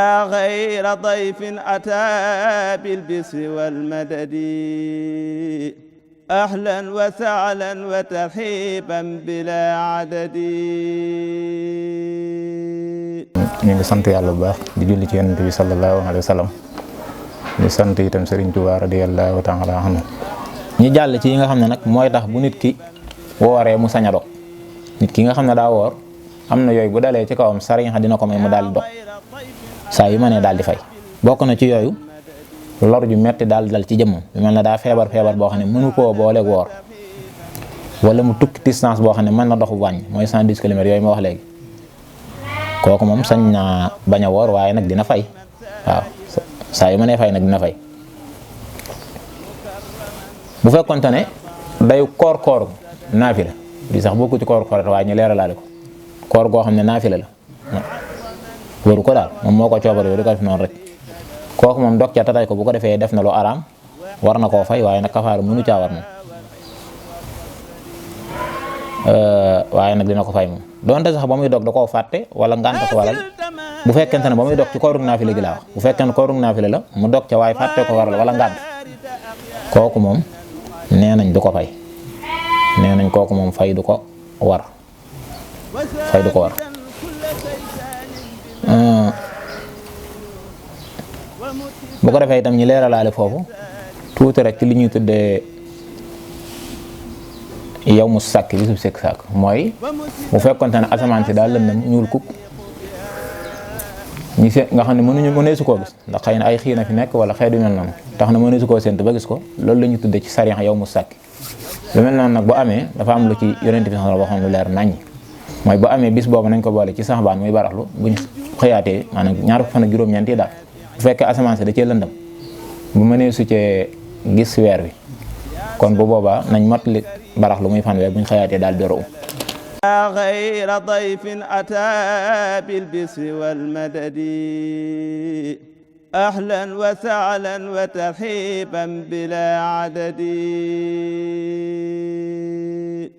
غير ضيف أتى بالبسر والمدد أهلا وسهلا وترحيبا بلا عدد. ñu ngi sant yàlla bu baax di julli ci yonent bi sallallahu alayhi wa sallam di sant itam Serigne Touba radiyallahu ta'ala anhu. ñi jàll ci yi nga xam ne nag mooy tax bu nit ki wooree mu sañ a dog nit ki nga xam ne daa woor am na yooyu bu dalee ci kawam sariya dina ko may mu daal di dog saa yu mënee daal di fay. bokk na ci yooyu lor ju metti daal dal ci jëmmam bi mel ne daa feebar boo xam ne mënu koo booleeg woor wala mu tukki distance boo xam ne mën na dox wàññ mooy 110 kilomètres yooyu ma wax léegi kooku moom sañ naa bañ a woor waaye nag dina fay waaw saa yu mënee fay nag dina fay. bu fekkonte ne day koor naafila bi sax bokku ci koor waaye ñu leeralaale ko koor goo xam ne naafila la wóoru ko daal moom moo ko coobar yooyu di ko def noonu rek kooku moom dog ca tatay ko bu ko defee def na lu araam war na koo fay waaye nag kafaara mënu caa war moom waaye nag dina ko fay moom donte sax ba muy dog da koo fàtte wala ngànta ko waral bu fekkente ne ba muy dog ci koorug naafila gi laa wax bu fekkee ne koorug naafila la mu dog ca waaye fàtte ko waral wala ngànt kooku moom nee nañ du ko fay nee nañ kooku moom fay du ko war bu ko defee itam ñu leeralaale foofu tuuti rek ci li ñuy tuddee yow mu sàkk bisub sekk sàkk mooy bu fekkonte ne asamaan si daal lëndëm ñuul kuk ñi se nga xam ne mënee su koo gis ndax xëy na ay xiina fi nekk wala xëy du mel noonu tax na mënee su koo sént ba gis ko loolu la ñu tuddee ci sariya yow mu sàkk lu mel noonu nag bu amee dafa am lu ci yonent bi sax waxoon lu leer naññ mooy bu amee bis boobu nañ ko boole ci saxbaan muy baraxlu buñ xëyaatee maanaam ñaar fan ak juróom-ñeent yi daal bu fekkee asamaan si da cee lëndëm bu mënee su cee gis weer wi kon bu boobaa nañ mottali baraxlu muy fan weer buñ xëyaatee daal doro غير ضيف أتى بالبسر والمدد أهلا وسهلا وترحيبا بلا عدد.